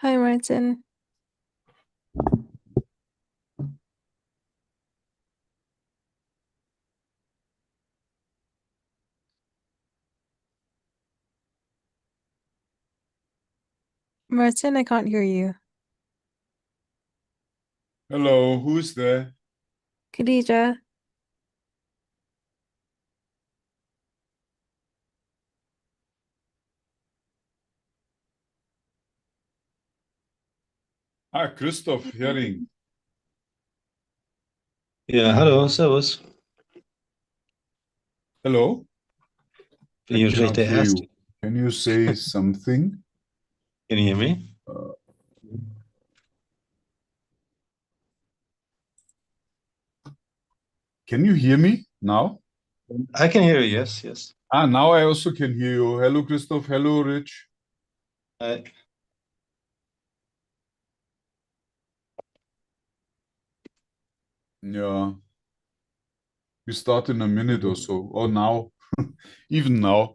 Hi, Martin. Martin, I can't hear you. Hello, who's there? Khadija. Christoph Hering. Ja, hallo, servus. Hello? Bin I hier schlecht cannot der hear Erste. you. Can you say something? Can you hear me? Uh, can you hear me now? I can hear you, yes, yes. Now I also can hear you. Hello, Christoph. Hello, Rich. I, Yeah, we start in a minute or so. Or now, even now.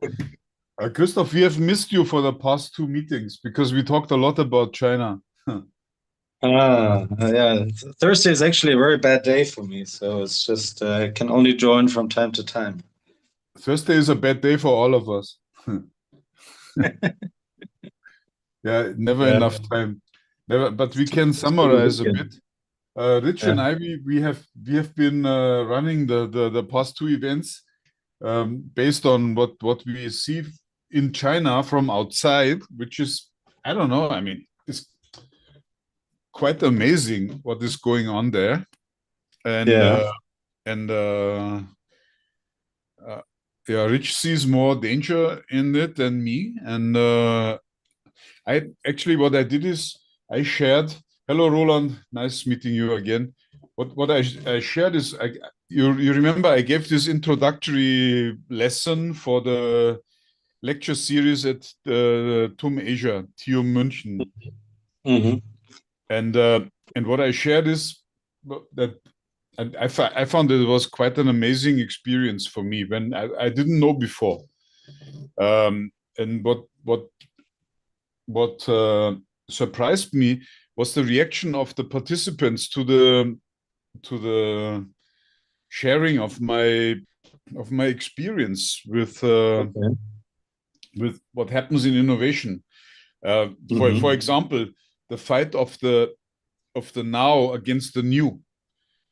Christoph, we have missed you for the past two meetings because we talked a lot about China. yeah, Thursday is actually a very bad day for me, so it's just I can only join from time to time. Thursday is a bad day for all of us. Yeah, never Yeah, enough time. Never, but we it's can for the summarize a weekend. bit. Rich Yeah. and I, we have been running the past two events based on what we see in China from outside, which is, I don't know, I mean, it's quite amazing what is going on there. And Yeah. and yeah, Rich sees more danger in it than me. And I actually what I did is I shared. Hello, Roland. Nice meeting you again. What I shared is you remember I gave this introductory lesson for the lecture series at TUM Asia, TU München, hmm and what I shared is that I found that it was quite an amazing experience for me when I didn't know before, and what surprised me was the reaction of the participants to the sharing of my experience Okay. with what happens in innovation. For hmm example, the fight of the now against the new.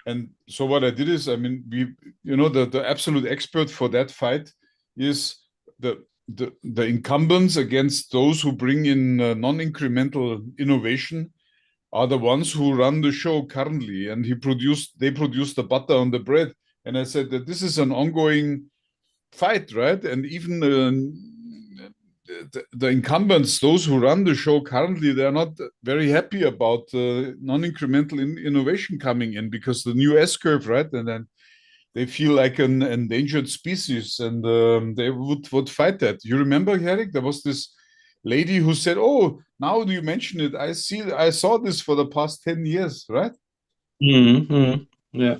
And so what I did is, I mean, the absolute expert for that fight is the incumbents against those who bring in non-incremental innovation are the ones who run the show currently, and they produce the butter on the bread. And I said that this is an ongoing fight, right? And even the incumbents, those who run the show currently, they're not very happy about non-incremental innovation coming in because the new S curve, right? And then they feel like an endangered species, and they would fight that. You remember, Herrick? There was this lady who said, "Oh, now do you mention it? I saw this for the past 10 years, right? Yeah.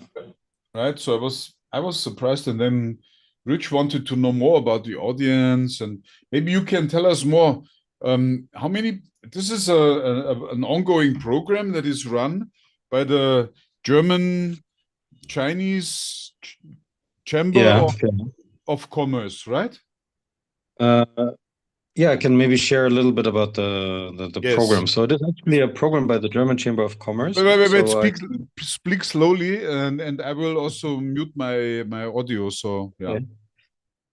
Right." So I was surprised, and then Rich wanted to know more about the audience, and maybe you can tell us more. How many? This is an ongoing program that is run by the German Chinese Chamber Yeah. of Commerce, right? Uh, yeah, I can maybe share a little bit about the Yes. program. So it is actually a program by the German Chamber of Commerce. Wait. So Speak slowly, and I will also mute my audio. So yeah. okay.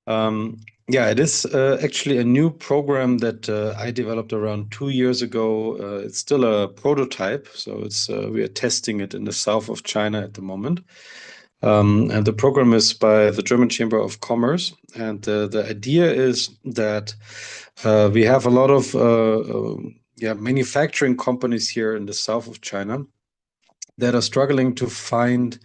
Um, yeah, it is actually a new program that I developed around 2 years ago. It's still a prototype, so it's we are testing it in the south of China at the moment. And the program is by the German Chamber of Commerce, and the idea is that we have a lot of manufacturing companies here in the south of China that are struggling to find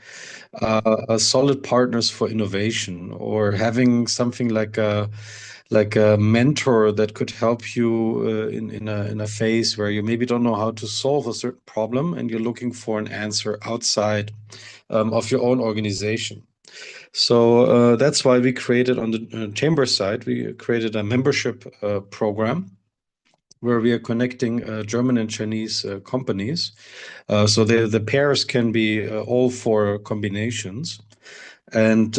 solid partners for innovation, or having something like a mentor that could help you in a phase where you maybe don't know how to solve a certain problem and you're looking for an answer outside of your own organization. So that's why we created on the chamber side, we created a membership program where we are connecting German and Chinese companies. So the pairs can be all four combinations. And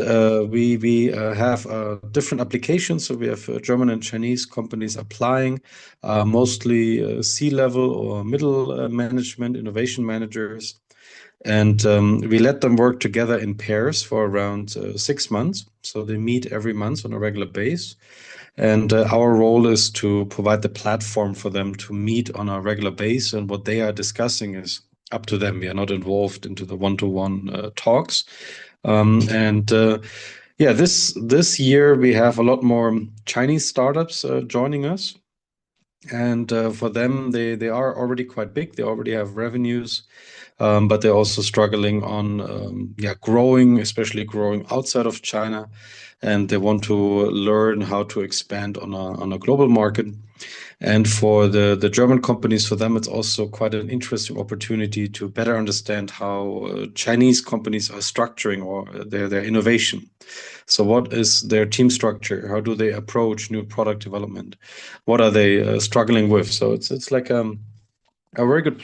we have different applications. So we have German and Chinese companies applying, mostly C-level or middle management, innovation managers. And we let them work together in pairs for around 6 months. So they meet every month on a regular basis. And our role is to provide the platform for them to meet on a regular basis. And what they are discussing is up to them. We are not involved into the one-to-one talks. Yeah, this year we have a lot more Chinese startups joining us. And for them, they are already quite big. They already have revenues, but they're also struggling on growing, especially growing outside of China. And they want to learn how to expand on a global market. And for the German companies, for them, it's also quite an interesting opportunity to better understand how Chinese companies are structuring or their innovation. So what is their team structure? How do they approach new product development? What are they struggling with? So it's like a very good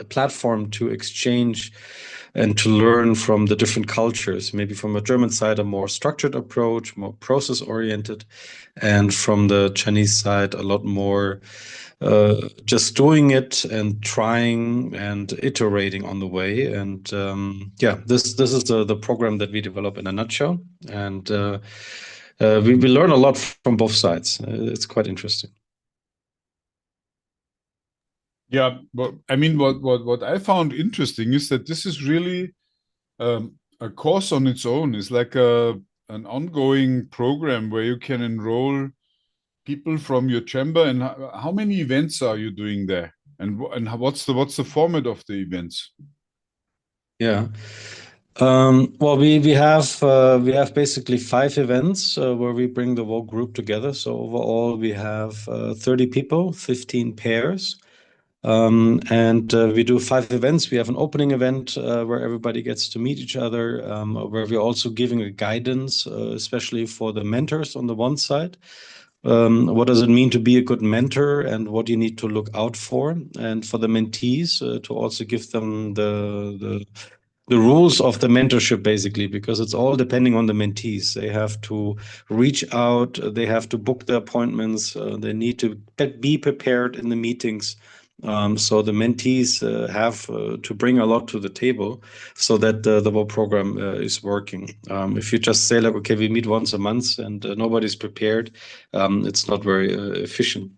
platform to exchange and to learn from the different cultures. Maybe from a German side, a more structured approach, more process oriented, and from the Chinese side, a lot more just doing it and trying and iterating on the way. And this is the program that we develop in a nutshell. And we learn a lot from both sides. It's quite interesting. Yeah, but I mean, what I found interesting is that this is really a course on its own. It's like an ongoing program where you can enroll people from your chamber. And how many events are you doing there? And what's the format of the events? Yeah. Well, we have basically 5 events where we bring the whole group together. So overall, we have 30 people, 15 pairs. And we do 5 events. We have an opening event where everybody gets to meet each other, where we're also giving a guidance, especially for the mentors on the one side. What does it mean to be a good mentor and what you need to look out for? And for the mentees, to also give them the rules of the mentorship, basically, because it's all depending on the mentees. They have to reach out, they have to book their appointments, they need to be prepared in the meetings. So the mentees have to bring a lot to the table so that the whole program is working. If you just say like, okay, we meet once a month and nobody's prepared, it's not very efficient.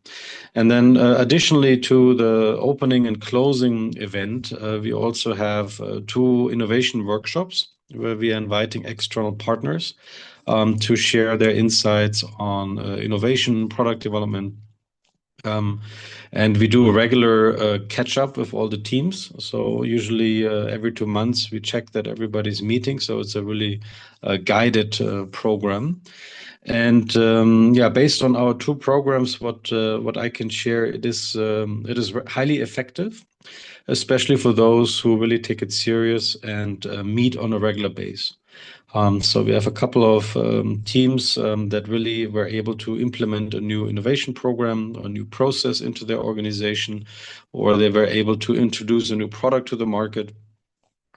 And then additionally to the opening and closing event, we also have 2 innovation workshops where we are inviting external partners to share their insights on innovation, product development. And we do a regular catch up with all the teams. So usually every 2 months we check that everybody's meeting. So it's a really guided program. And based on our 2 programs, what I can share, it is highly effective, especially for those who really take it serious and meet on a regular basis. So we have a couple of teams that really were able to implement a new innovation program, a new process into their organization, or they were able to introduce a new product to the market.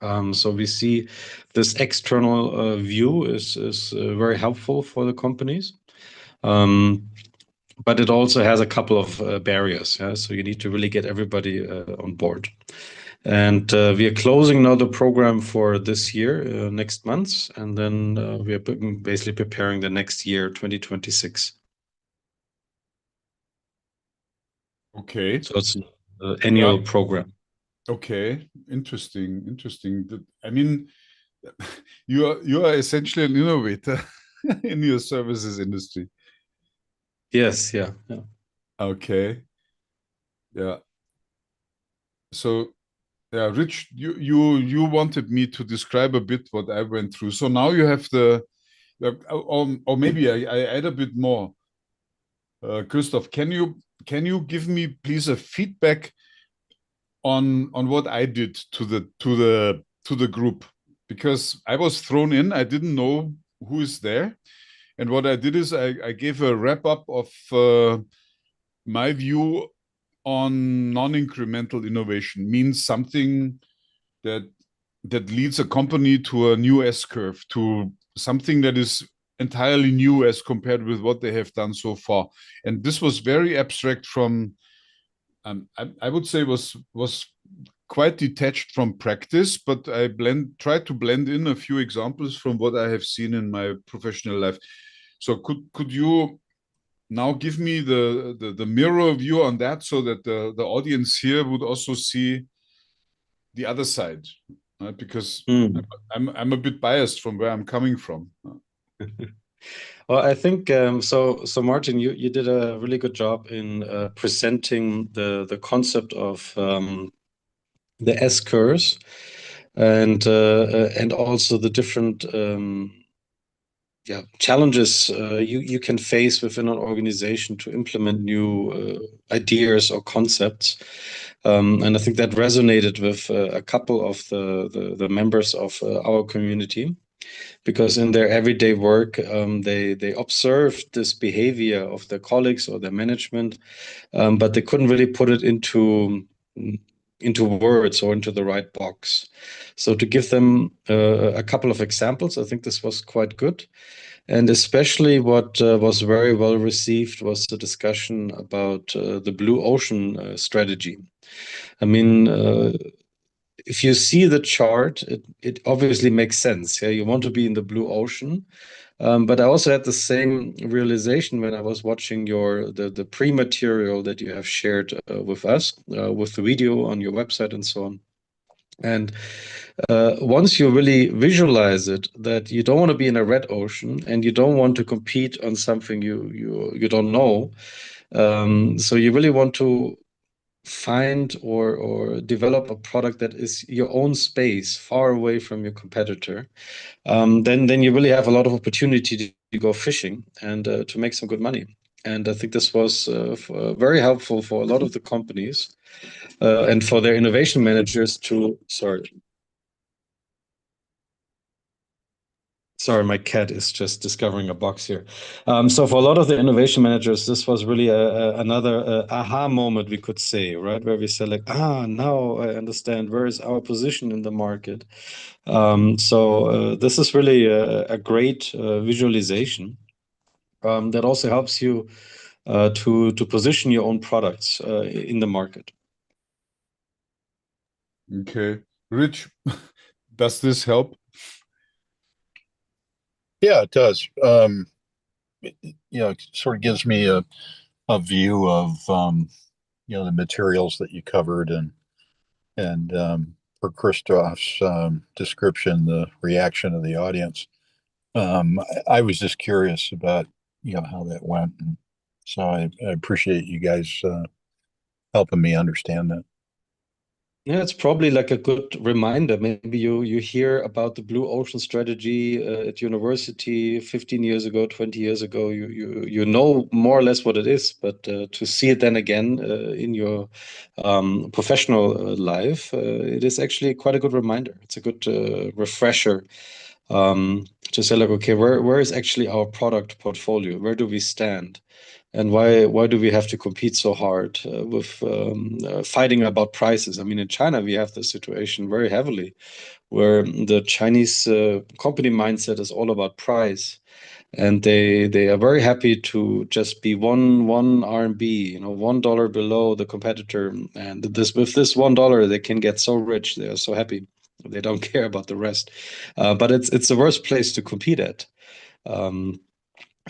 So we see this external view is very helpful for the companies. But it also has a couple of barriers. Yeah? So you need to really get everybody on board. And we are closing now the program for this year, next month, and then we are basically preparing the next year, 2026. Okay. So it's an annual program. Okay, interesting. I mean, you are essentially an innovator in your services industry. Yes, yeah. Okay. Yeah. So, yeah, Rich, you wanted me to describe a bit what I went through. So now you have or maybe I add a bit more. Christoph, can you give me please a feedback on what I did to the group? Because I was thrown in, I didn't know who is there. And what I did is I gave a wrap up of my view on non-incremental innovation means something that leads a company to a new S-curve, to something that is entirely new as compared with what they have done so far. And this was very abstract from, I would say was quite detached from practice, but I tried to blend in a few examples from what I have seen in my professional life. So could you now give me the mirror view on that, so that the audience here would also see the other side, right? Because I'm a bit biased from where I'm coming from. Well, I think so. So Martin, you did a really good job in presenting the concept of the S curves and also the different challenges you can face within an organization to implement new ideas or concepts. And I think that resonated with a couple of the members of our community, because in their everyday work, they observed this behavior of their colleagues or their management, but they couldn't really put it into words or into the right box. So to give them a couple of examples, I think this was quite good. And especially what was very well received was the discussion about the blue ocean strategy. I mean, if you see the chart, it obviously makes sense. Yeah, you want to be in the blue ocean. But I also had the same realization when I was watching the pre-material that you have shared with us, with the video on your website and so on. And once you really visualize it, that you don't want to be in a red ocean and you don't want to compete on something you don't know. So you really want to find or develop a product that is your own space, far away from your competitor. Then you really have a lot of opportunity to go fishing and to make some good money. And I think this was very helpful for a lot of the companies and for their innovation managers to, Sorry, my cat is just discovering a box here. So for a lot of the innovation managers, this was really another aha moment, we could say, right? Where we said like, now I understand where is our position in the market. So this is really a great visualization that also helps you to position your own products in the market. Okay, Rich, does this help? Yeah, it does. It sort of gives me a view of the materials that you covered and for Christoph's description, the reaction of the audience. I was just curious about how that went, and so I appreciate you guys helping me understand that. Yeah, it's probably like a good reminder. Maybe you hear about the blue ocean strategy at university 15 years ago, 20 years ago. You know more or less what it is, but to see it then again in your professional life, it is actually quite a good reminder. It's a good refresher to say like, okay, where is actually our product portfolio? Where do we stand? And why do we have to compete so hard with fighting about prices? I mean, in China, we have the situation very heavily where the Chinese company mindset is all about price. And they are very happy to just be one RMB, $1 below the competitor. And with this $1, they can get so rich. They are so happy. They don't care about the rest. But it's the worst place to compete at.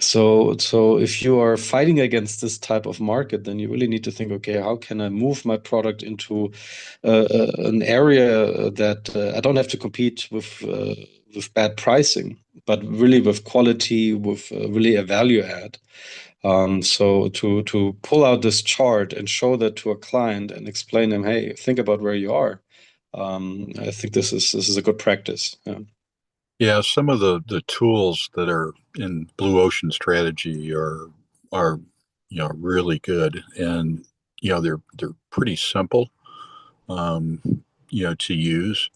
So if you are fighting against this type of market, then you really need to think, okay, how can I move my product into an area that I don't have to compete with bad pricing, but really with quality, with really a value add. So to pull out this chart and show that to a client and explain them, hey, think about where you are. I think this is a good practice. Yeah. Yeah, some of the tools that are in Blue Ocean Strategy are really good, and they're pretty simple to use,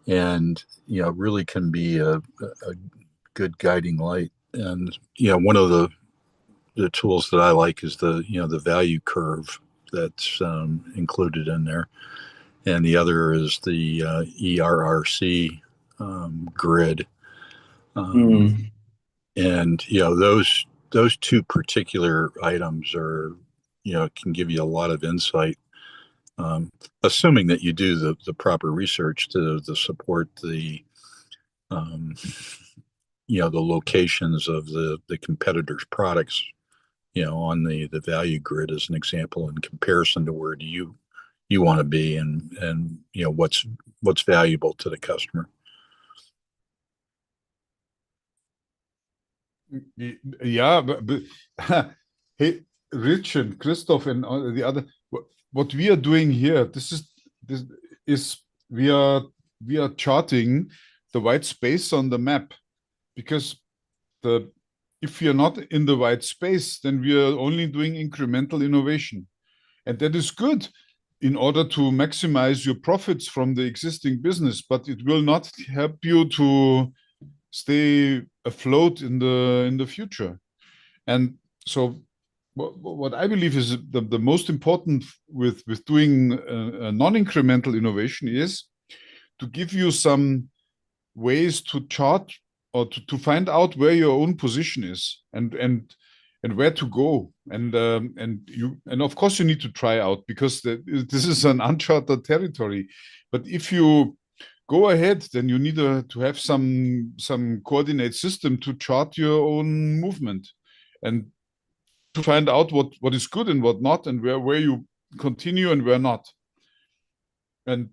and really can be a good guiding light. And one of the tools that I like is the value curve, that's included in there, and the other is the ERRC grid. And those two particular items are, can give you a lot of insight, assuming that you do the proper research to support the the locations of the competitors' products, on the value grid as an example, in comparison to where you want to be, and what's valuable to the customer. Yeah, but hey, Rich and Christoph and all the other, what we are doing here, this is we are charting the white space on the map, because if you're not in the white space, then we are only doing incremental innovation, and that is good in order to maximize your profits from the existing business, but it will not help you to stay afloat in the future. And so what I believe is the most important with doing a non-incremental innovation is to give you some ways to chart or to find out where your own position is and where to go, and of course you need to try out, because this is an uncharted territory. But if you go ahead, then you need to have some coordinate system to chart your own movement and to find out what is good and what not, and where you continue and where not. And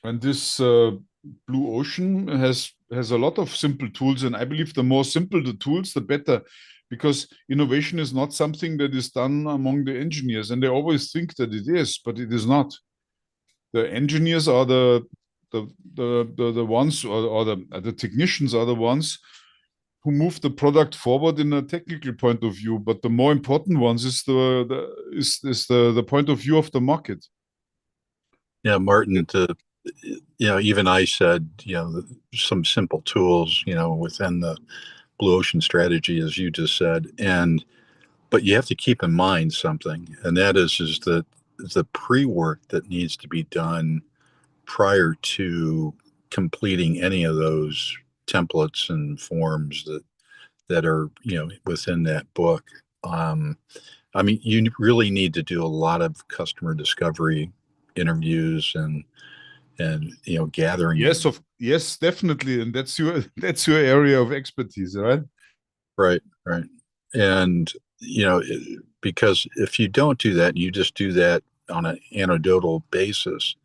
this Blue Ocean has a lot of simple tools, and I believe the more simple the tools, the better, because innovation is not something that is done among the engineers, and they always think that it is, but it is not. The engineers are the ones, or the technicians are the ones who move the product forward in a technical point of view, but the more important ones is the point of view of the market. Yeah, Martin, even I said, some simple tools, within the Blue Ocean strategy, as you just said, but you have to keep in mind something, and that is that the pre-work that needs to be done prior to completing any of those templates and forms that are within that book. I mean, you really need to do a lot of customer discovery interviews and gathering. Yes, definitely, and that's your area of expertise, right? Right. And because if you don't do that, you just do that on an anecdotal basis,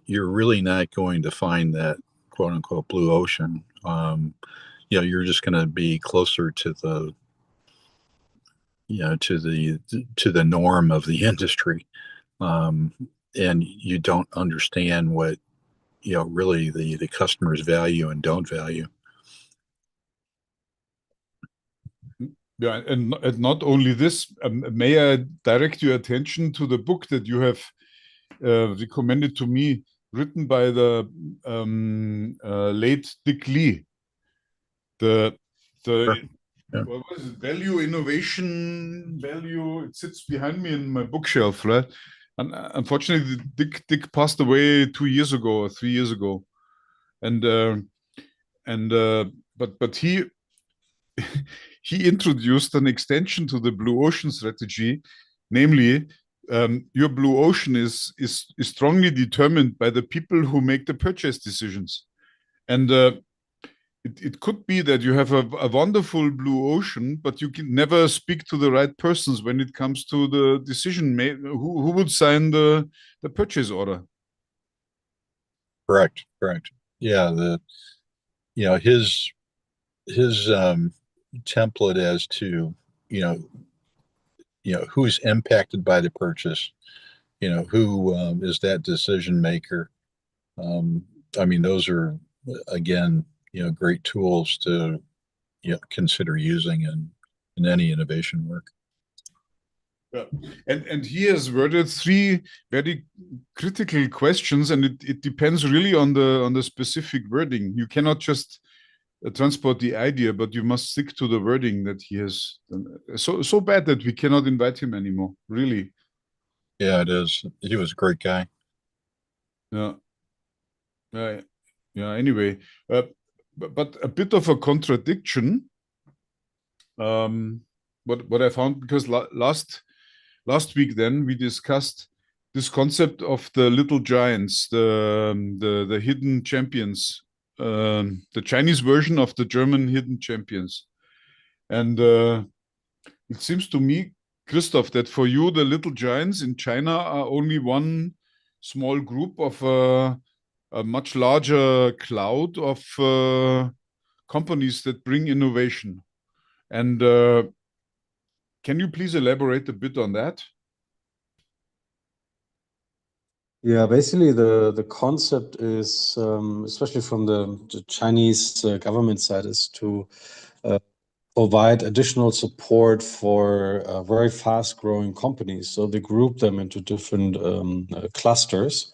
you're really not going to find that quote unquote blue ocean. You're just going to be closer to the to the norm of the industry, and you don't understand what really the customers value and don't value. Yeah, and not only this, may I direct your attention to the book that you have recommended to me, written by the late Dick Lee. Sure. Yeah. What was it? Value, innovation, value. It sits behind me in my bookshelf, right? And unfortunately, Dick passed away 2 years ago or 3 years ago, but he introduced an extension to the Blue Ocean strategy, namely, your Blue Ocean is strongly determined by the people who make the purchase decisions, and it could be that you have a wonderful Blue Ocean, but you can never speak to the right persons when it comes to the decision who would sign the purchase order. Correct. Yeah, his template as to who's impacted by the purchase, who is that decision maker. I mean, those are again great tools to consider using in any innovation work. Yeah. And he has worded 3 very critical questions, and it depends really on the specific wording. You cannot just transport the idea, but you must stick to the wording that he has done. So bad that we cannot invite him anymore, really. Yeah, it is. He was a great guy. Yeah. Yeah. Anyway, but a bit of a contradiction. What I found, because last week then we discussed this concept of the little giants, the hidden champions, the Chinese version of the German hidden champions, and it seems to me, Christoph, that for you the little giants in China are only one small group of a much larger cloud of companies that bring innovation. And can you please elaborate a bit on that? Yeah, basically the concept is, especially from the Chinese government side, is to provide additional support for very fast-growing companies. So they group them into different clusters,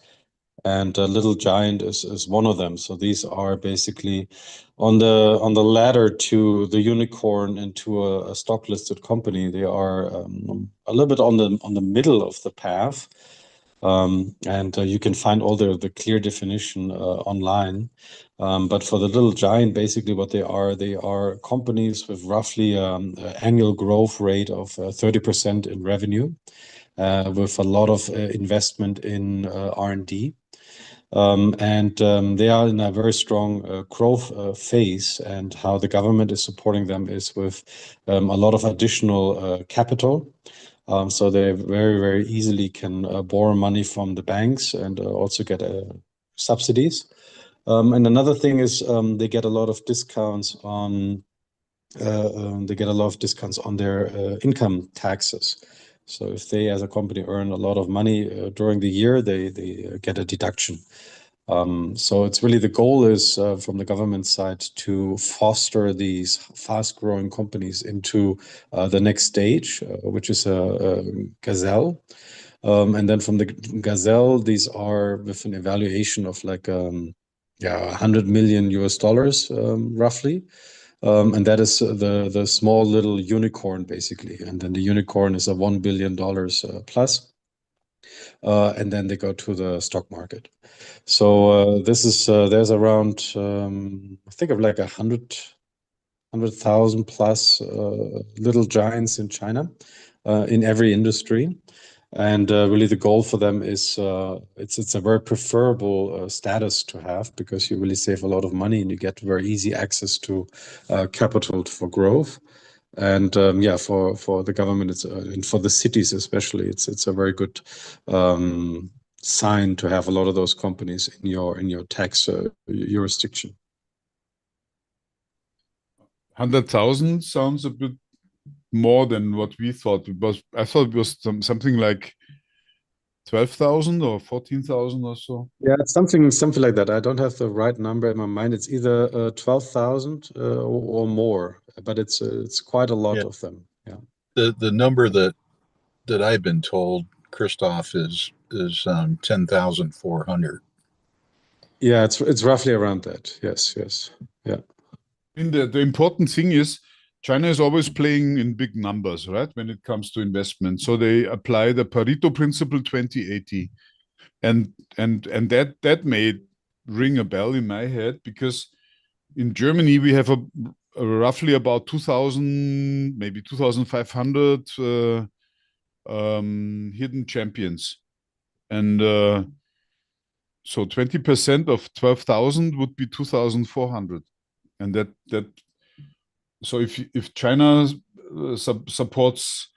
and Little Giant is one of them. So these are basically on the ladder to the unicorn and to a stock listed company. They are a little bit on the middle of the path. And you can find all the clear definition online. But for the Little Giant, basically what they are companies with roughly an annual growth rate of 30% in revenue, with a lot of investment in R&D. They are in a very strong growth phase, and how the government is supporting them is with a lot of additional capital. So they very, very easily can borrow money from the banks and also get subsidies. And another thing is they get a lot of discounts on their income taxes. So if they, as a company, earn a lot of money during the year, they get a deduction. So it's really, the goal is from the government side to foster these fast-growing companies into the next stage, which is a gazelle. And then from the gazelle, these are with an evaluation of like $100 million roughly. And that is the small little unicorn basically. And then the unicorn is a $1 billion plus. And then they go to the stock market. So this is there's around I think of like 100,000 plus Little Giants in China, in every industry. And really the goal for them is it's a very preferable status to have, because you really save a lot of money and you get very easy access to capital for growth. And yeah, for the government, it's and for the cities especially, it's a very good sign to have a lot of those companies in your tax jurisdiction. 100,000 sounds a bit more than what we thought. I thought it was something like 12,000 or 14,000 or so. Yeah, it's something like that. I don't have the right number in my mind. It's either 12,000 or more, but it's quite a lot Yeah. of them. Yeah. The number that I've been told, Christoph, is 10,400. Yeah, it's roughly around that. Yes. Yeah. I mean, the important thing is China is always playing in big numbers, right? When it comes to investment. So they apply the Pareto principle 2080. And that may ring a bell in my head, because in Germany we have a roughly about 2,000, maybe 2,500 hidden champions. And so 20% of 12,000 would be 2,400. And that so if China supports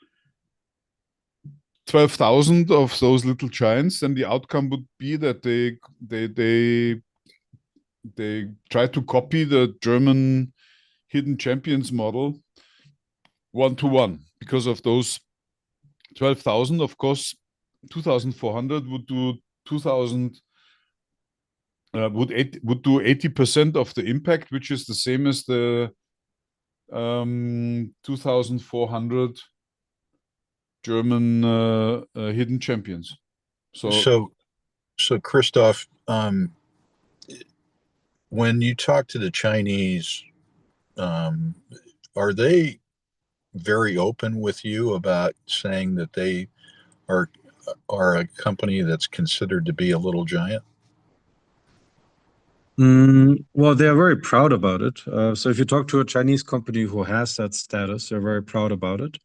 12,000 of those little giants, then the outcome would be that they try to copy the German hidden champions model 1-to-1. Because of those 12,000, of course, 2,400 would do 2,000 would do 80% of the impact, which is the same as the 2,400 German hidden champions. So Christoph, when you talk to the Chinese, are they very open with you about saying that they are are a company that's considered to be a little giant? Well, they're very proud about it. So if you talk to a Chinese company who has that status, they're very proud about it.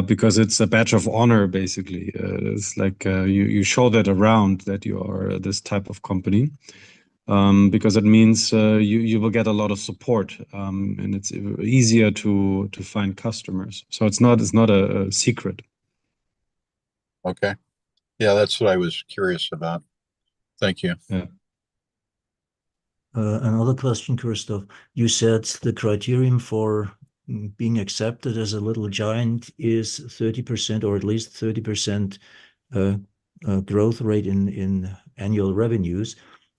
Because it's a badge of honor, basically. It's like you show that around that you are this type of company, because it means you will get a lot of support, and it's easier to find customers. So it's not a secret. Okay. Yeah, that's what I was curious about. Thank you. Yeah. Another question, Christoph. You said the criterion for being accepted as a little giant is 30% or at least 30% growth rate in annual revenues.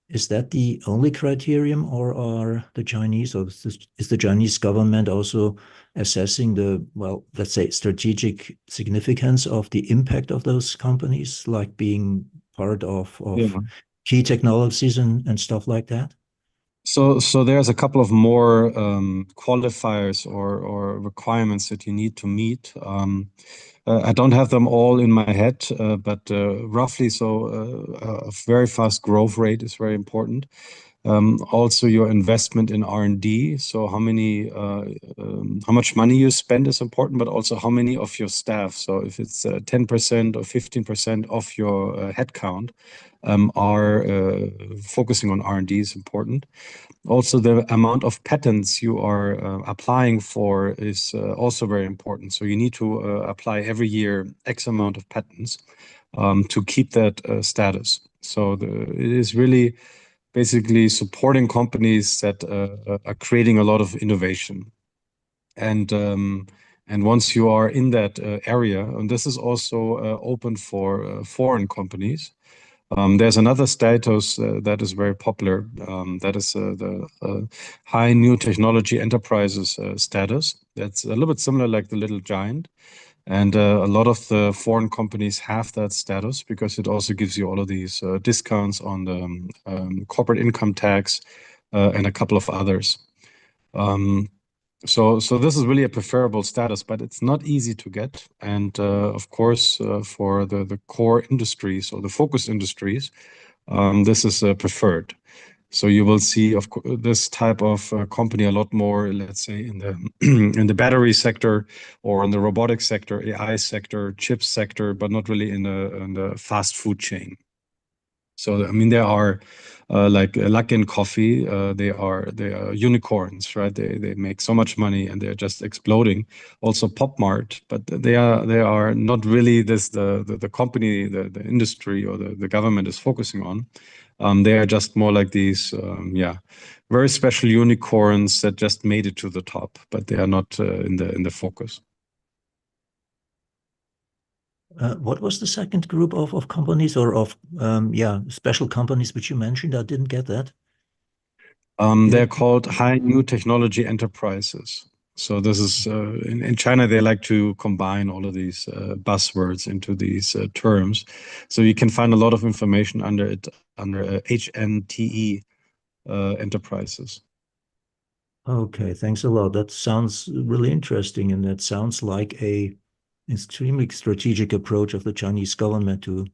Is that the only criterion, or are the Chinese, or is the Chinese government also assessing the, well, let's say, strategic significance of the impact of those companies, like being part of Yeah. key technologies and stuff like that? So there's a couple of more qualifiers or requirements that you need to meet. I don't have them all in my head, but roughly, a very fast growth rate is very important. Also, your investment in R&D. So how much money you spend is important, but also how many of your staff. So if it's 10% or 15% of your headcount are focusing on R&D is important. Also, the amount of patents you are applying for is also very important. So you need to apply every year X amount of patents to keep that status. So it is really basically supporting companies that are creating a lot of innovation. And once you are in that area, and this is also open for foreign companies, there's another status that is very popular. That is the high new technology enterprises status. That's a little bit similar like the little giant. And a lot of the foreign companies have that status because it also gives you all of these discounts on the corporate income tax and a couple of others. So this is really a preferable status, but it's not easy to get. And of course, for the core industries or the focus industries, this is preferred. So you will see this type of company a lot more, let's say, in the in the battery sector or in the robotics sector, AI sector, chips sector, but not really in the fast food chain. So I mean, there are like Luckin Coffee, they are unicorns, right? They make so much money and they're just exploding. Also PopMart, but they are not really the company, the industry or the government is focusing on. They are just more like these, very special unicorns that just made it to the top, but they are not in the focus. What was the second group of companies or of special companies which you mentioned? I didn't get that. They're called high new technology enterprises. So this is in China, they like to combine all of these buzzwords into these terms. So you can find a lot of information under HNTE enterprises. Okay, thanks a lot. That sounds really interesting, and that sounds like a extremely strategic approach of the Chinese government to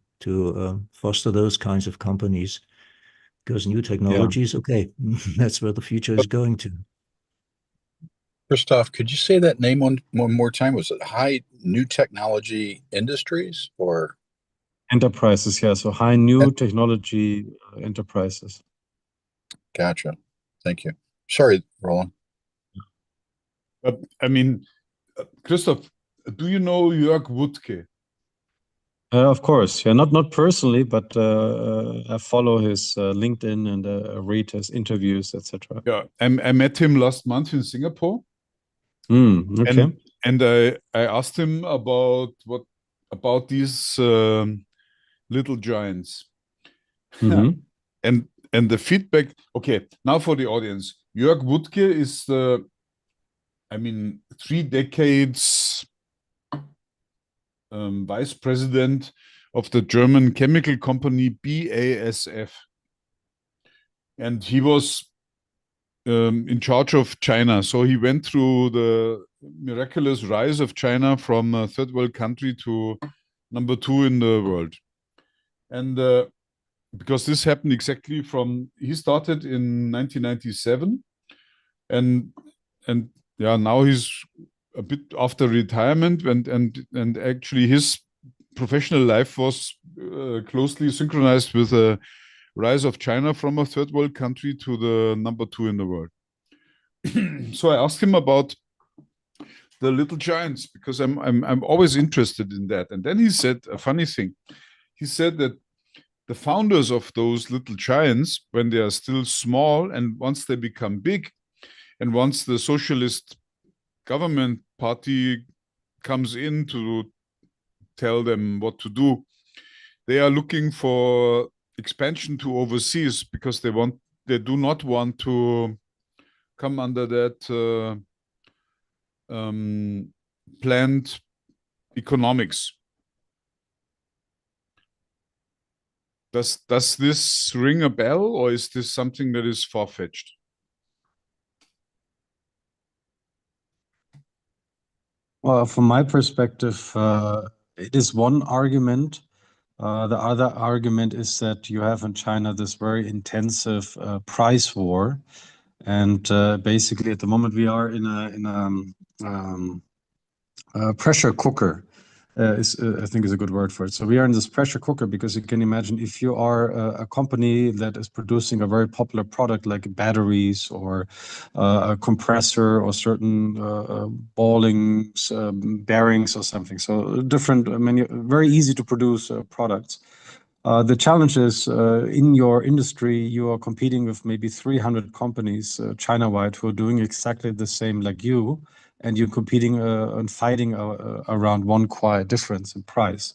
foster those kinds of companies. Because new technologies, okay, that's where the future is going to. Christoph, could you say that name one more time? Was it High New Technology Industries or? Enterprises, yeah. So high new technology enterprises. Gotcha. Thank you. Sorry, Roland. I mean, Christoph, do you know Jörg Wuttke? Of course, yeah, not personally, but I follow his LinkedIn and read his interviews, etc. Yeah, I met him last month in Singapore. Okay. And I asked him about these little giants. Mm-hmm. And the feedback. Okay, now for the audience, Jörg Wuttke is 3 decades vice president of the German chemical company BASF, and he was in charge of China. So he went through the miraculous rise of China from a third world country to number 2 in the world. And because this happened exactly he started in 1997, and yeah, now he's a bit after retirement, and actually his professional life was closely synchronized with the rise of China from a third world country to the number 2 in the world. So I asked him about the little giants, because I'm always interested in that. And then he said a funny thing. He said that the founders of those little giants, when they are still small, and once they become big, and once the socialist government party comes in to tell them what to do, they are looking for expansion to overseas, because they do not want to come under that planned economics. Does this ring a bell, or is this something that is far-fetched? Well, from my perspective, it is one argument. The other argument is that you have in China this very intensive price war, and basically at the moment we are in a pressure cooker. I think is a good word for it. So we are in this pressure cooker, because you can imagine if you are a company that is producing a very popular product like batteries or a compressor or certain ballings, bearings or something. So different, very easy to produce products. The challenge is in your industry, you are competing with maybe 300 companies China-wide who are doing exactly the same like you, and you're competing and fighting around one quiet difference in price.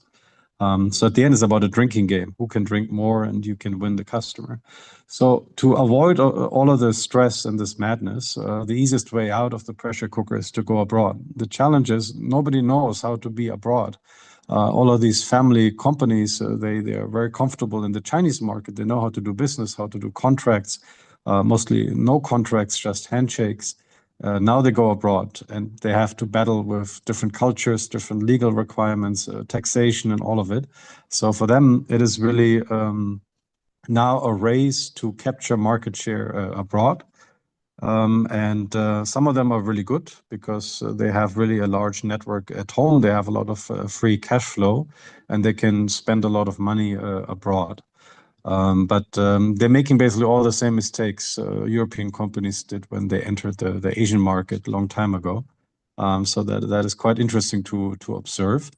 So at the end, it's about a drinking game. Who can drink more, and you can win the customer. So to avoid all of the stress and this madness, the easiest way out of the pressure cooker is to go abroad. The challenge is nobody knows how to be abroad. All of these family companies, they are very comfortable in the Chinese market. They know how to do business, how to do contracts, mostly no contracts, just handshakes. Now they go abroad, and they have to battle with different cultures, different legal requirements, taxation, and all of it. So for them, it is really now a race to capture market share abroad. And some of them are really good because they have really a large network at home. They have a lot of free cash flow, and they can spend a lot of money abroad. But they're making basically all the same mistakes European companies did when they entered the Asian market a long time ago. So that is quite interesting to observe.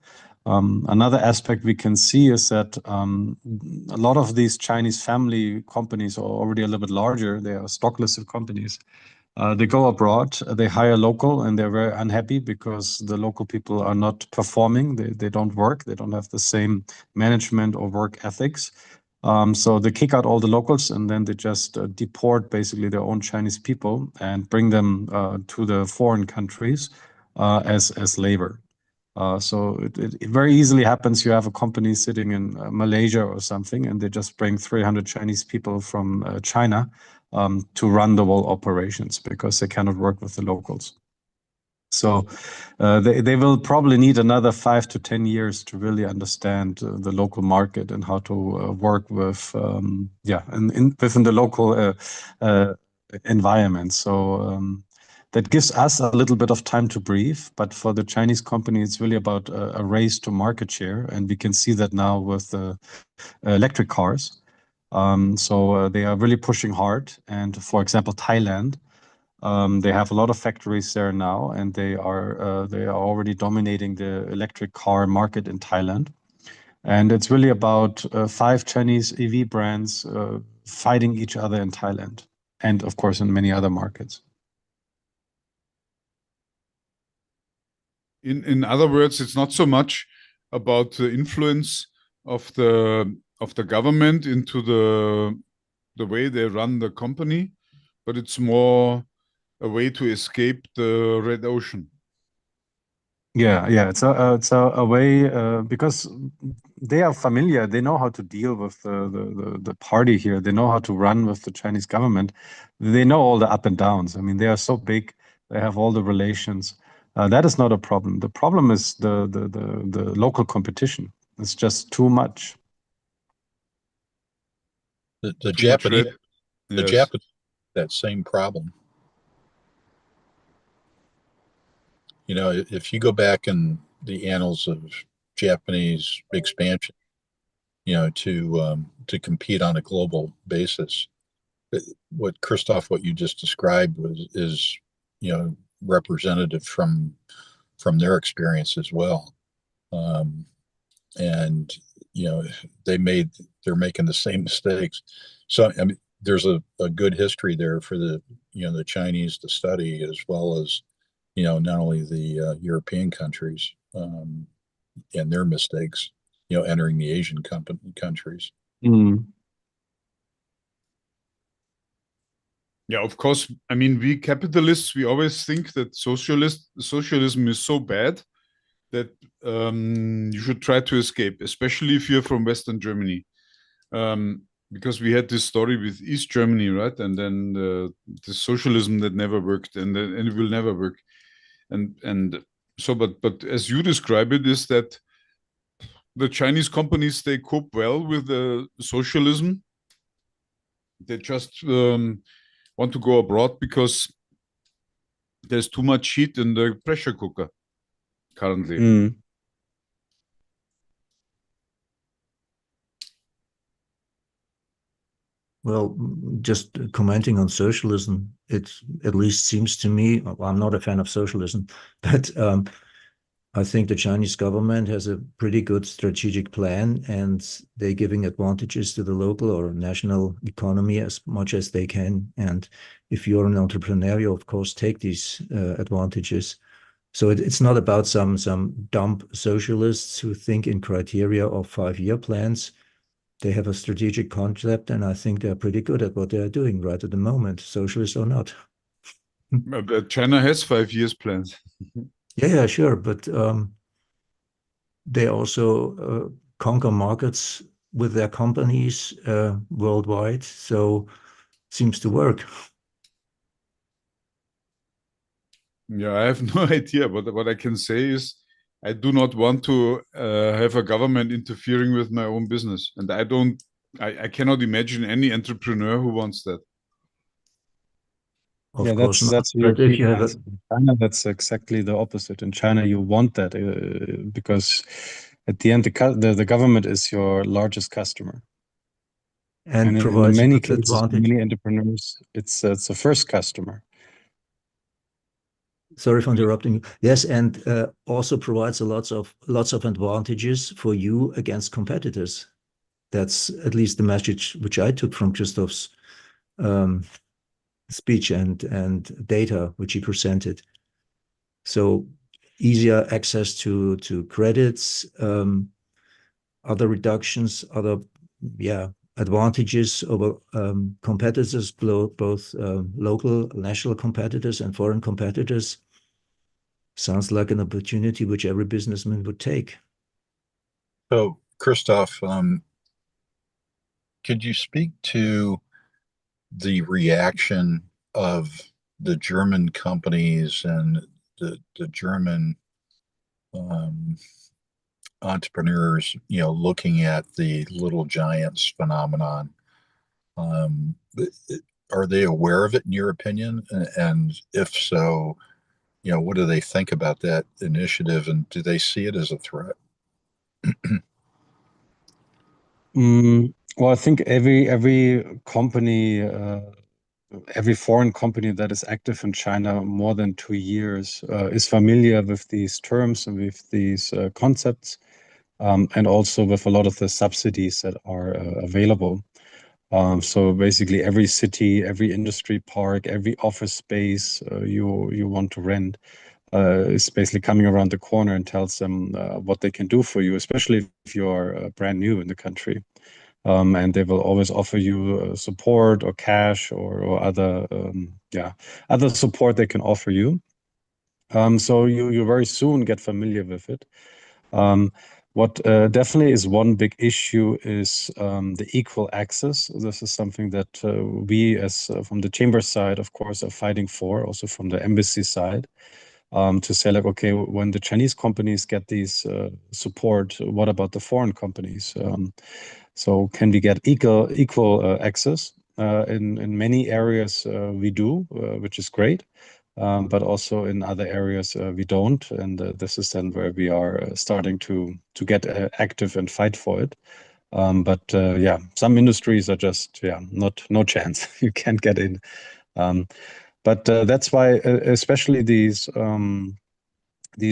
Another aspect we can see is that a lot of these Chinese family companies are already a little bit larger. They are stock-listed companies. They go abroad, they hire local, and they're very unhappy because the local people are not performing. They don't work. They don't have the same management or work ethics. So they kick out all the locals, and then they just deport basically their own Chinese people and bring them to the foreign countries as labor. So it very easily happens. You have a company sitting in Malaysia or something, and they just bring 300 Chinese people from China to run the whole operations because they cannot work with the locals. So they will probably need another 5 to 10 years to really understand the local market and how to work with, within the local environment. So that gives us a little bit of time to breathe. But for the Chinese company, it's really about a race to market share. And we can see that now with the electric cars. So they are really pushing hard. And for example, Thailand, they have a lot of factories there now, and they are already dominating the electric car market in Thailand. And it's really about 5 Chinese EV brands fighting each other in Thailand, and of course in many other markets. In other words, it's not so much about the influence of the government into the way they run the company, but it's more a way to escape the red ocean. Yeah, it's a way because they are familiar. They know how to deal with the party here. They know how to run with the Chinese government. They know all the up and downs. I mean, they are so big. They have all the relations. That is not a problem. The problem is the local competition. It's just too much. The Too much Japanese, red. the Yes. Japanese, that same problem. You know, if you go back in the annals of Japanese expansion, you know, to compete on a global basis, what Christoph, what you just described is, you know, representative from their experience as well. And you know, they're making the same mistakes. So I mean, there's a good history there for the, you know, the Chinese to study, as well as, you know, not only the European countries and their mistakes, you know, entering the Asian countries. Mm. Yeah, of course. I mean, we capitalists, we always think that socialism is so bad that you should try to escape, especially if you're from Western Germany. Because we had this story with East Germany, right? And then the socialism that never worked, and it will never work. And so, but as you describe it, is that the Chinese companies, they cope well with the socialism. They just want to go abroad because there's too much heat in the pressure cooker currently. Mm. Well, just commenting on socialism, it at least seems to me, well, I'm not a fan of socialism, but I think the Chinese government has a pretty good strategic plan, and they're giving advantages to the local or national economy as much as they can. And if you're an entrepreneur, you of course take these advantages. So it's not about some dumb socialists who think in criteria of 5-year plans. They have a strategic concept, and I think they're pretty good at what they're doing right at the moment, socialist or not. China has 5 years plans. Yeah, sure, but they also conquer markets with their companies worldwide, so seems to work. Yeah, I have no idea, but what I can say is I do not want to have a government interfering with my own business, and I cannot imagine any entrepreneur who wants that. Of course not. That's But if you have answer. In China, that's exactly the opposite. In China, you want that because at the end, the government is your largest customer, and in provides many huge cases, for advantage. many entrepreneurs, it's the first customer. Sorry for interrupting you. Yes, and also provides lots of advantages for you against competitors. That's at least the message which I took from Christoph's speech and data which he presented. So easier access to credits, other reductions, other advantages over competitors, both local, national competitors and foreign competitors. Sounds like an opportunity which every businessman would take. So, Christoph, could you speak to the reaction of the German companies and the German entrepreneurs, you know, looking at the little giants phenomenon? Are they aware of it, in your opinion? And if so, you know, what do they think about that initiative, and do they see it as a threat? Well, I think every company, every foreign company that is active in China more than 2 years is familiar with these terms and with these concepts, and also with a lot of the subsidies that are available. So basically, every city, every industry park, every office space you want to rent is basically coming around the corner and tells them what they can do for you, especially if you're brand new in the country. And they will always offer you support or cash or other other support they can offer you. So you very soon get familiar with it. What definitely is one big issue is the equal access. This is something that we, as from the chamber side, of course, are fighting for, also from the embassy side. to say like, okay, when the Chinese companies get these support, what about the foreign companies? So can we get equal access? In many areas we do, which is great. But also in other areas we don't, and this is then where we are starting to get active and fight for it. But yeah, some industries are just no chance. You can't get in. But that's why especially these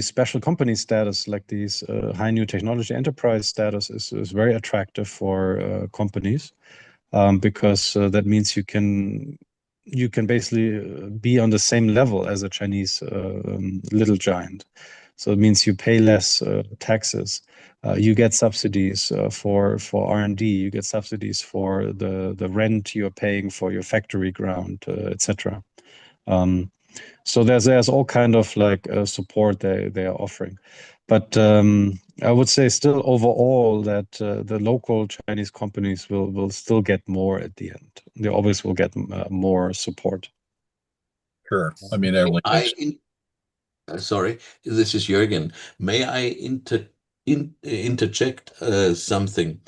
special company status, like these high new technology enterprise status, is very attractive for companies, because that means you can basically be on the same level as a Chinese little giant. So it means you pay less taxes. You get subsidies for R&D. You get subsidies for the rent you're paying for your factory ground, etc. So there's all kind of like support they are offering. But I would say still overall that the local Chinese companies will still get more at the end. They always will get more support. Sure. I mean, everything makes Sorry, this is Jürgen. May I interject something?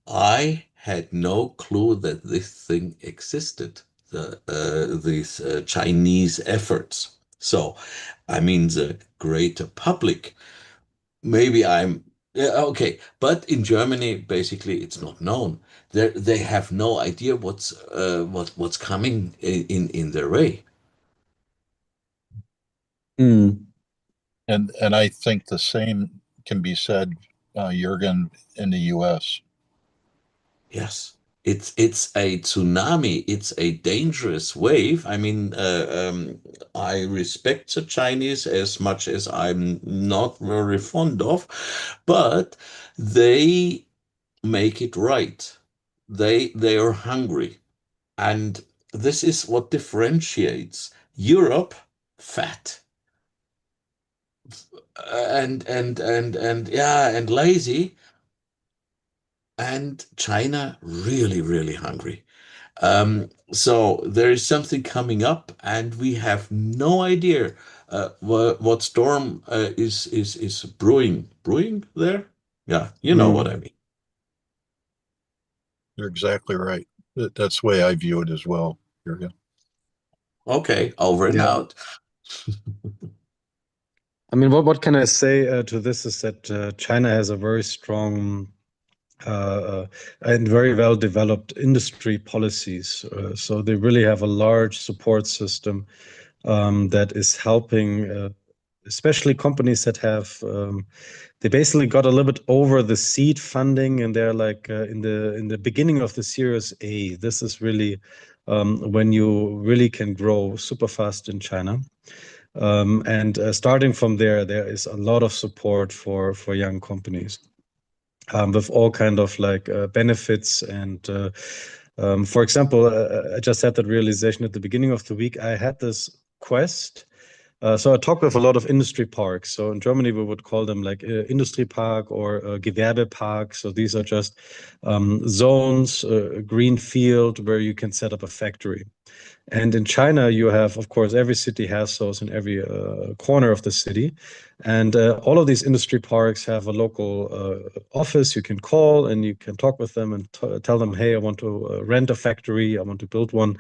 I had no clue that this thing existed, these Chinese efforts. So, I mean, the greater public, maybe yeah, okay, but in Germany, basically, it's not known. They have no idea what's coming in their way. Mm. and I think the same can be said, Jürgen, in the U.S. Yes, it's a tsunami. It's a dangerous wave. I mean, I respect the Chinese as much as I'm not very fond of, but they make it right. They are hungry, and this is what differentiates Europe, fat, and yeah, and lazy, and China really, really hungry. So there is something coming up, and we have no idea what storm is brewing there. Yeah, you know what I mean. You're exactly right. That's the way I view it as well, Jürgen. Okay, over and Yeah. out. I mean, what can I say to this is that China has a very strong and very well developed industry policies. So they really have a large support system that is helping, especially companies that have they basically got a little bit over the seed funding, and they're like in the beginning of the Series A. This is really when you really can grow super fast in China. And starting from there is a lot of support for young companies. With all kind of like benefits and for example, I just had that realization at the beginning of the week. I had this quest. So I talked with a lot of industry parks. So in Germany, we would call them like Industriepark or Gewerbepark. So these are just zones, green field where you can set up a factory. And in China, you have, of course, every city has those in every corner of the city. And all of these industry parks have a local office you can call, and you can talk with them and tell them, hey, I want to rent a factory. I want to build one.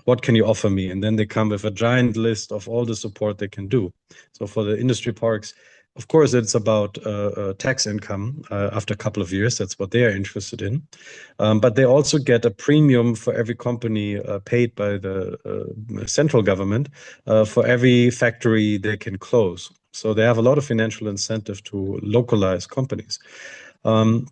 What can you offer me? And then they come with a giant list of all the support they can do. So for the industry parks, of course, it's about tax income after a couple of years. That's what they are interested in. But they also get a premium for every company paid by the central government for every factory they can close. So they have a lot of financial incentive to localize companies. And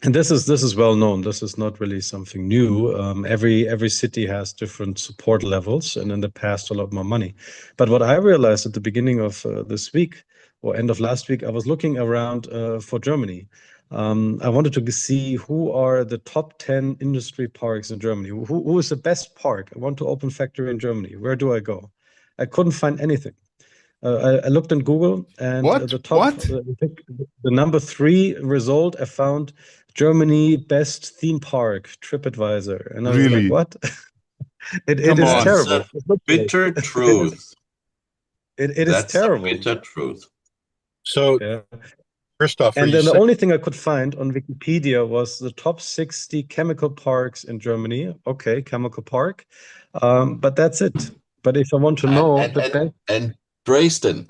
this is well known. This is not really something new. Every city has different support levels, and in the past, a lot more money. But what I realized at the beginning of this week or end of last week, I was looking around for Germany. I wanted to see who are the top 10 industry parks in Germany. Who is the best park? I want to open factory in Germany. Where do I go? I couldn't find anything. I looked in Google, and the top, I think the number 3 result I found, Germany best theme park, TripAdvisor, and I was like, what? It is terrible. Bitter truth. It is That's the terrible. bitter truth. So, Yeah. Christoph, are And you then the saying only thing I could find on Wikipedia was the top 60 chemical parks in Germany. Okay, chemical park. But that's it. But if I want to know the best, And Dresden,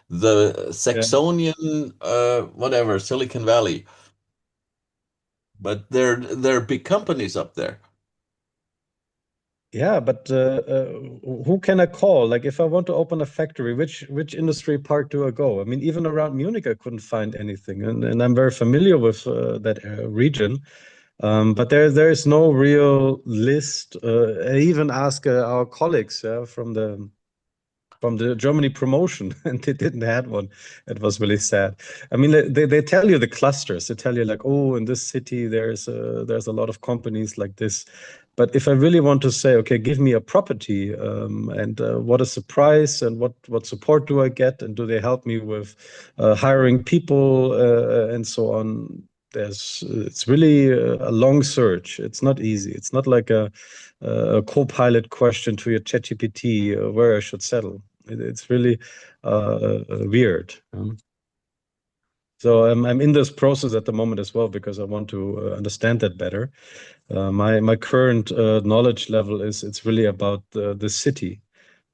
the Saxonian, whatever, Silicon Valley. But there are big companies up there. yeah, but who can I call? Like if I want to open a factory, which industry park do I go? I mean, even around Munich, I couldn't find anything, and I'm very familiar with that region. But there is no real list. I even asked our colleagues from the Germany promotion, and they didn't have one. It was really sad. I mean, they tell you the clusters. They tell you like, oh, in this city there's a lot of companies like this. But if I really want to say, okay, give me a property, and what is the price, and what support do I get, and do they help me with hiring people and so on? It's really a long search. It's not easy. It's not like a co-pilot question to your ChatGPT where I should settle. It's really weird. So I'm in this process at the moment as well because I want to understand that better. My current knowledge level is it's really about the city.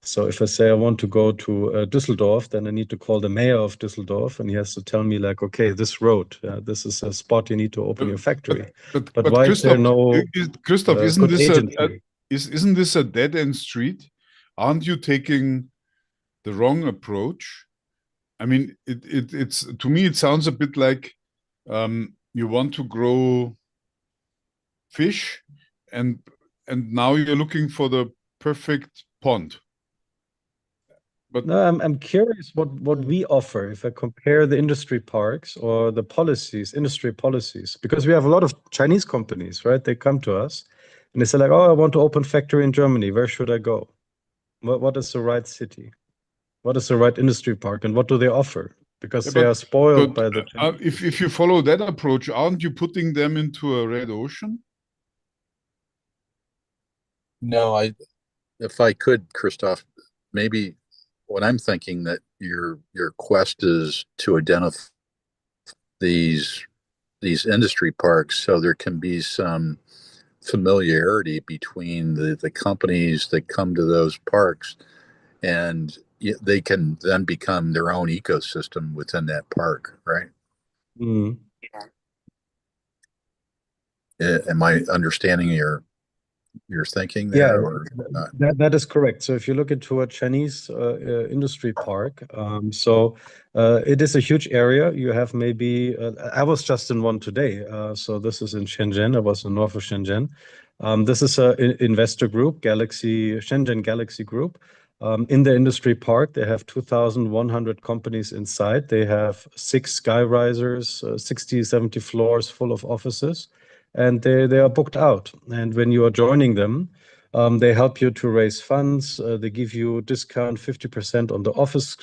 So if I say I want to go to Düsseldorf, then I need to call the mayor of Düsseldorf, and he has to tell me like, okay, this road, this is a spot you need to open your factory. But why is there no Christoph, isn't good this agency? isn't this a dead end street? Aren't you taking the wrong approach? I mean, it's to me it sounds a bit like you want to grow fish, and now you're looking for the perfect pond. But No, I'm curious what we offer if I compare the industry parks or the policies, industry policies, because we have a lot of Chinese companies, right? They come to us and they say like, oh, I want to open factory in Germany. Where should I go? What is the right city? What is the right industry park, and what do they offer? Because they are spoiled by the Chinese. if you follow that approach, aren't you putting them into a red ocean? no, if I could, Christoph, maybe what I'm thinking that your quest is to identify these industry parks so there can be some familiarity between the companies that come to those parks, and they can then become their own ecosystem within that park, right? Mm. Am I understanding your thinking Yeah, there, or not? that is correct. So if you look into a Chinese industry park, it is a huge area. You have maybe, I was just in one today. So this is in Shenzhen. I was in north of Shenzhen. This is an investor group, Shenzhen Galaxy Group. In the industry park, they have 2,100 companies inside. They have 6 sky risers, 60, 70 floors full of offices, and they are booked out. And when you are joining them, they help you to raise funds. They give you discount 50% on the office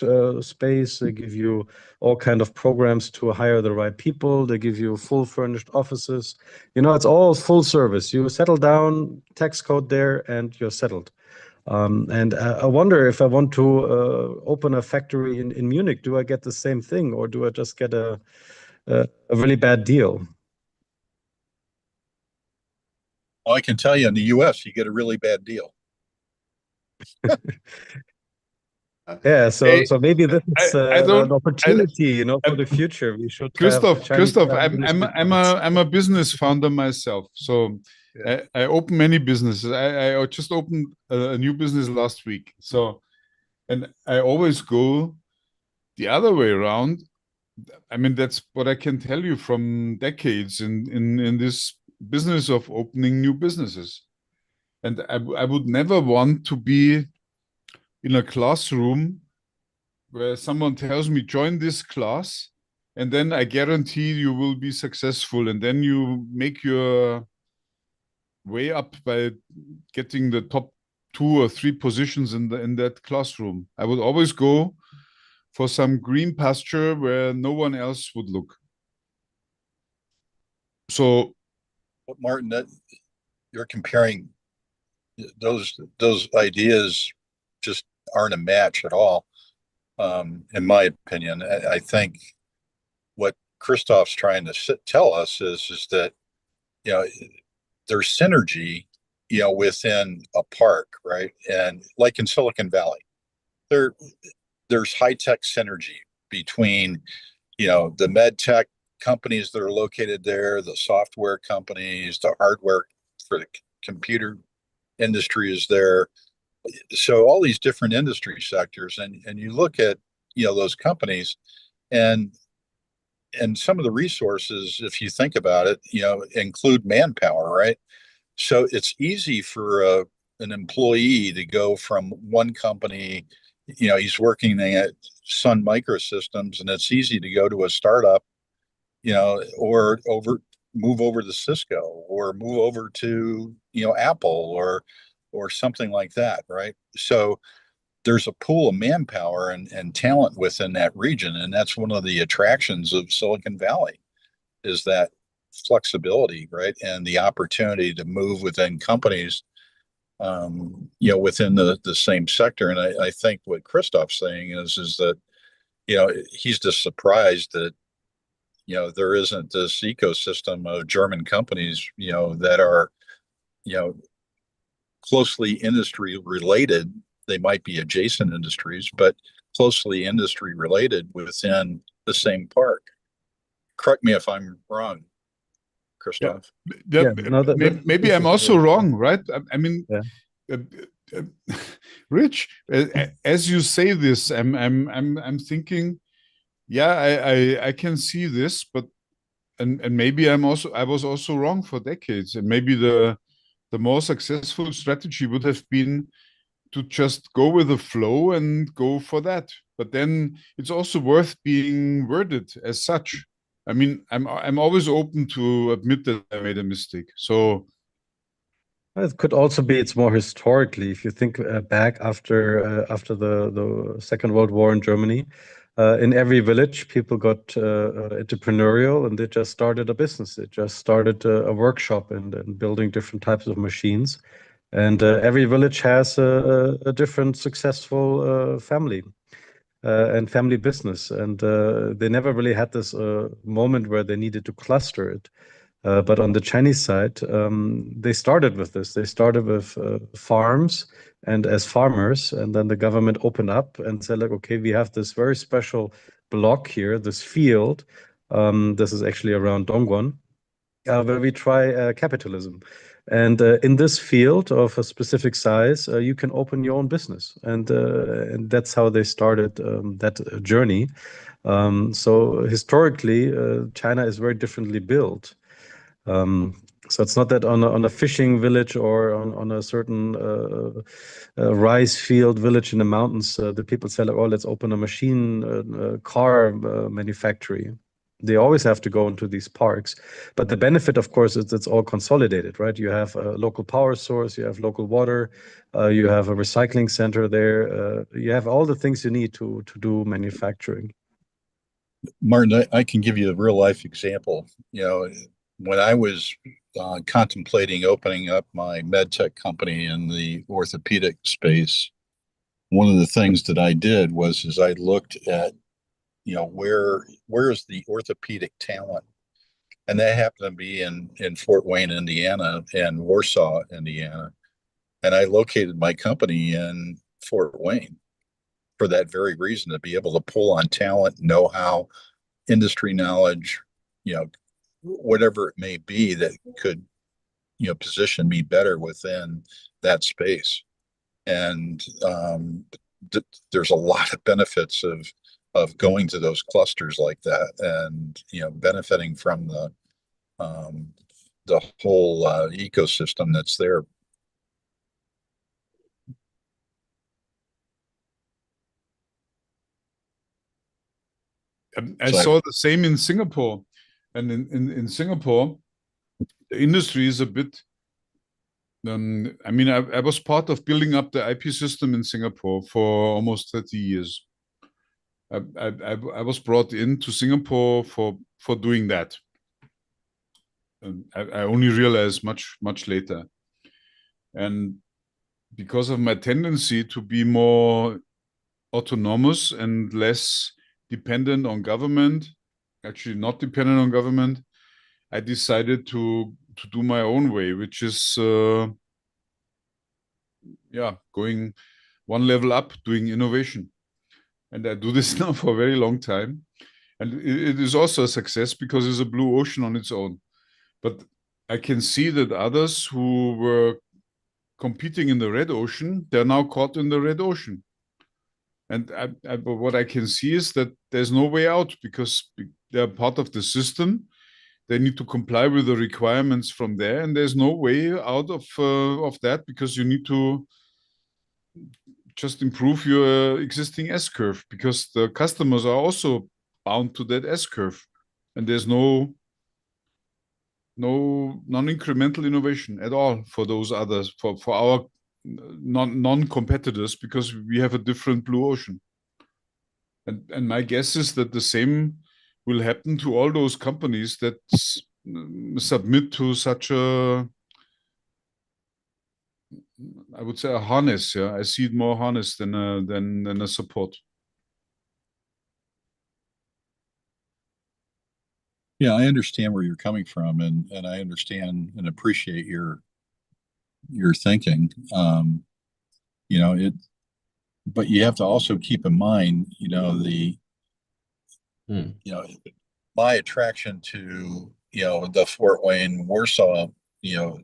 space. They give you all kind of programs to hire the right people. They give you full furnished offices. You know, it's all full service. You settle down, tax code there, and you're settled. And I wonder if I want to open a factory in Munich, do I get the same thing, or do I just get a really bad deal? Well, I can tell you in the US, you get a really bad deal. Yeah, so maybe this is an opportunity, you know, for the future. We should have Christoph, I'm a business founder myself, so yeah. I open many businesses. I just opened a new business last week, so, and I always go the other way around. I mean, that's what I can tell you from decades in this business of opening new businesses. And I would never want to be in a classroom where someone tells me, join this class, and then I guarantee you will be successful. And then you make your way up by getting the top 2 or 3 positions in that classroom. I would always go for some green pasture where no one else would look. So, Martin, that you're comparing those ideas just aren't a match at all. in my opinion. I think what Christoph's trying to tell us is that, you know, there's synergy, you know, within a park, right? And like in Silicon Valley, there's high-tech synergy between, you know, the med tech companies that are located there, the software companies, the hardware for the computer industry is there. So all these different industry sectors, and you look at, you know, those companies, and some of the resources, if you think about it, you know, include manpower, right? So it's easy for an employee to go from one company, you know, he's working at Sun Microsystems, and it's easy to go to a startup, you know, or move over to Cisco, or move over to, you know, Apple, or something like that, right? So there's a pool of manpower and talent within that region, and that's one of the attractions of Silicon Valley, is that flexibility, right? And the opportunity to move within companies, you know, within the same sector. And I think what Christoph's saying is that, you know, he's just surprised that, you know, there isn't this ecosystem of German companies, you know, that are, you know, closely industry related. They might be adjacent industries, but closely industry related within the same park. Correct me if I'm wrong, Christoph. Yeah, no, Maybe this I'm is also very- wrong, right? I mean, Yeah. uh, Rich, as you say this, I'm thinking, yeah, I can see this, but and maybe I was also wrong for decades, and maybe the more successful strategy would have been to just go with the flow and go for that. But then it's also worth being worded as such. I mean, I'm always open to admit that I made a mistake. So It could also be it's more historically. If you think back after the Second World War in Germany, in every village, people got entrepreneurial, and they just started a business. They just started a workshop and building different types of machines. And every village has a different successful family and family business. And they never really had this moment where they needed to cluster it. But on the Chinese side, they started with this. They started with farms and as farmers, and then the government opened up and said, like, okay, we have this very special block here, this field. This is actually around Dongguan, where we try capitalism. And in this field of a specific size, you can open your own business. And that's how they started that journey. So historically, China is very differently built. So it's not that on a fishing village or on a certain rice field village in the mountains, the people say, like, oh, let's open a machine car manufacturing. They always have to go into these parks. But the benefit, of course, is it's all consolidated, right? You have a local power source, you have local water, you have a recycling center there. You have all the things you need to do manufacturing. Martin, I can give you a real life example. You know, when I was contemplating opening up my med tech company in the orthopedic space, one of the things that I did was I looked at, you know, where is the orthopedic talent, and that happened to be in Fort Wayne, Indiana, and Warsaw, Indiana, and I located my company in Fort Wayne for that very reason, to be able to pull on talent, know-how, industry knowledge, you know, whatever it may be that could, you know, position me better within that space. And there's a lot of benefits of going to those clusters like that, and, you know, benefiting from the whole ecosystem that's there. I saw the same in Singapore, and in Singapore, the industry is a bit. I mean, I was part of building up the IP system in Singapore for almost 30 years. I was brought into Singapore for doing that. And I only realized much later. And because of my tendency to be more autonomous and less dependent on government, actually not dependent on government, I decided to do my own way, which is going one level up, doing innovation. And I do this now for a very long time. And it is also a success because it's a blue ocean on its own. But I can see that others who were competing in the red ocean, they're now caught in the red ocean. And what I can see is that there's no way out because they're part of the system. They need to comply with the requirements from there, and there's no way out of that because you need to just improve your existing S-curve because the customers are also bound to that S-curve, and there's no non-incremental innovation at all for those others, for our non-competitors, because we have a different blue ocean. And my guess is that the same will happen to all those companies that submit to such a, I would say, a harness. Yeah, I see it more harness than a support. Yeah, I understand where you're coming from, and I understand and appreciate your thinking. You know, but you have to also keep in mind, you know, you know, my attraction to, you know, the Fort Wayne, Warsaw, you know,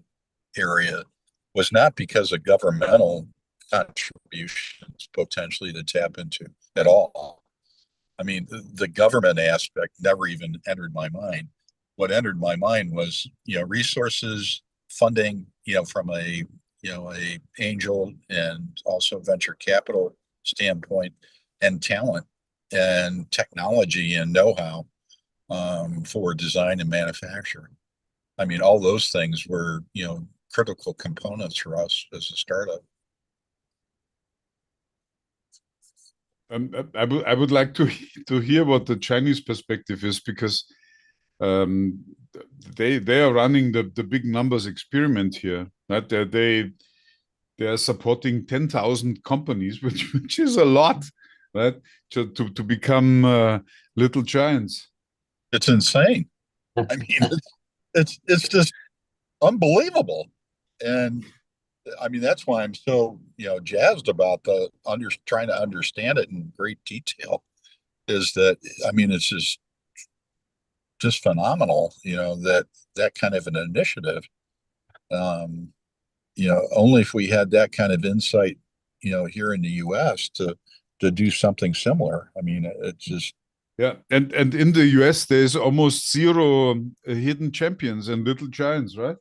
area was not because of governmental contributions potentially to tap into at all. I mean, the government aspect never even entered my mind. What entered my mind was, you know, resources, funding, you know, from a angel and also venture capital standpoint, and talent and technology and know-how for design and manufacturing. I mean, all those things were, you know, critical components for us as a startup. I would like to hear what the Chinese perspective is, because they are running the big numbers experiment here. Right? They are supporting 10,000 companies, which is a lot, right? To become little giants. It's insane. I mean, it's just unbelievable. And I mean, that's why I'm so, you know, jazzed about trying to understand it in great detail. Is that, I mean, it's just phenomenal, you know, that kind of an initiative. You know, only if we had that kind of insight, you know, here in the U.S. to do something similar. I mean, it's just. Yeah, and in the US, there's almost zero hidden champions and little giants, right?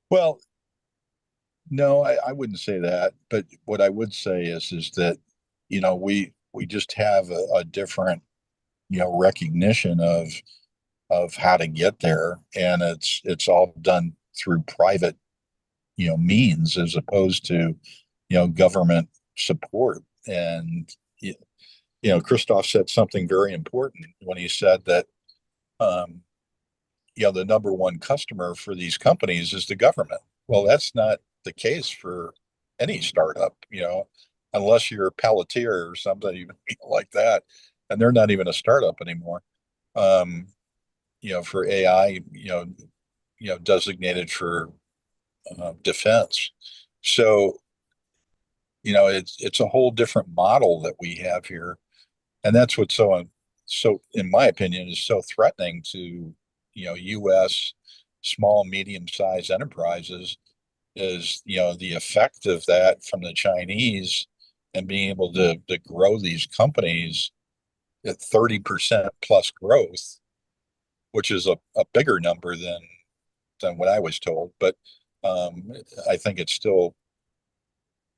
Well, no, I wouldn't say that. But what I would say is that, you know, we just have a different, you know, recognition of how to get there, and it's all done through private, you know, means as opposed to, you know, government support. And you know, Christoph said something very important when he said that, you know, the number one customer for these companies is the government. Well, that's not the case for any startup, you know, unless you're Palantir or something like that, and they're not even a startup anymore. You know, for AI, you know, designated for defense. So, you know, it's a whole different model that we have here, and that's what's so, in my opinion, is so threatening to, you know, U.S. small, medium-sized enterprises, is, you know, the effect of that from the Chinese and being able to grow these companies at 30% plus growth, which is a bigger number than what I was told. But I think it's still,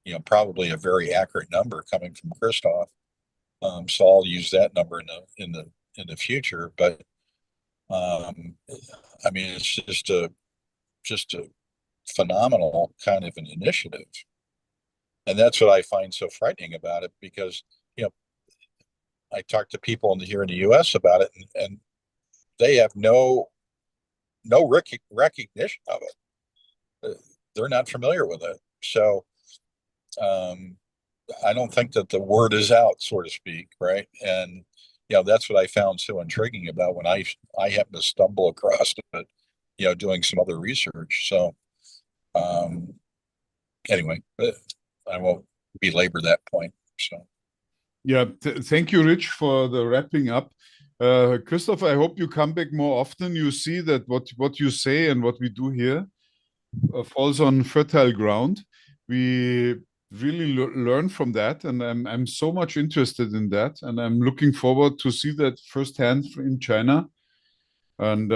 you know, probably a very accurate number coming from Christoph. So I'll use that number in the future. But I mean, it's just a phenomenal kind of an initiative, and that's what I find so frightening about it, because, you know, I talk to people here in the U.S. about it, and they have no recognition of it. They're not familiar with it. So I don't think that the word is out, so to speak, right? And that's what I found so intriguing about when I happened to stumble across it, doing some other research. So anyway, I won't belabor that point. So Yeah, thank you, Rich, for the wrapping up. Christoph, I hope you come back more often. You see that what you say and what we do here falls on fertile ground. We really learn from that, and I'm so much interested in that, and I'm looking forward to see that firsthand in China. And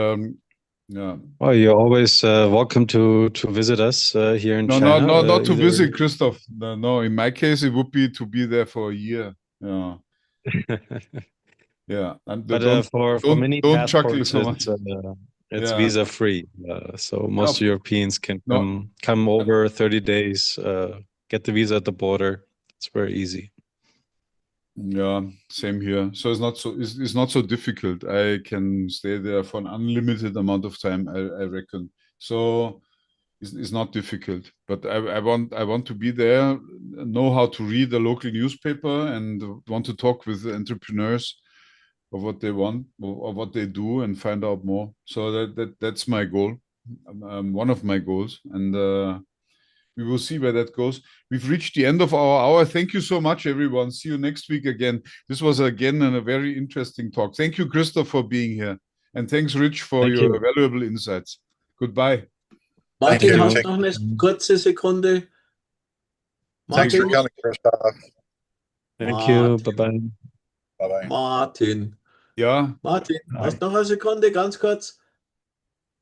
yeah. Well, you're always welcome to visit us here in No, China. not to either- visit, Christoph. No, in my case, it would be to be there for a year. Yeah, yeah. And But for many don't chuckle passports, so much. it's Yeah. visa free. So most No. Europeans can No. come over 30 days, get the visa at the border. It's very easy. Yeah, same here. So it's not so difficult. I can stay there for an unlimited amount of time, I reckon. So it's not difficult. But I want to be there, know how to read the local newspaper, and want to talk with the entrepreneurs of what they want or what they do and find out more. So that's my goal, one of my goals, and we will see where that goes. We've reached the end of our hour. Thank you so much, everyone. See you next week again. This was again a very interesting talk. Thank you, Christoph, for being here, and thanks, Rich, for Thank your you. valuable insights. Goodbye. Martin, you. hast noch eine kurze Sekunde? Thanks for Martin, coming, Christoph. Thank you. Martin. Bye-bye. Bye-bye. Martin, Ja, Martin, hast noch eine Sekunde, ganz kurz?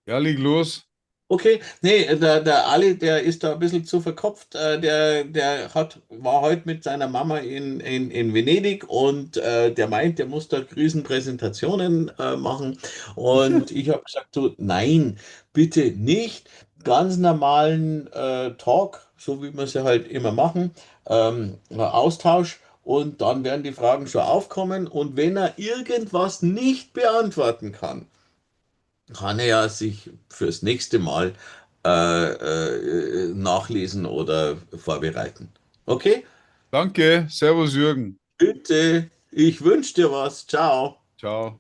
ja, leg los. Okay, nee, der Ali, der ist da ein bisschen zu verkopft. War heute mit seiner Mama in Venedig und der meint, der muss da Riesenpräsentationen machen. Und ich habe gesagt, so, nein, bitte nicht. Ganz normalen Talk, so wie wir es ja halt immer machen, Austausch. Und dann werden die Fragen schon aufkommen. Und wenn er irgendwas nicht beantworten kann, kann er ja sich fürs nächste Mal nachlesen oder vorbereiten. Okay? Danke. Servus, Jürgen. Bitte, ich wünsche dir was. Ciao. Ciao.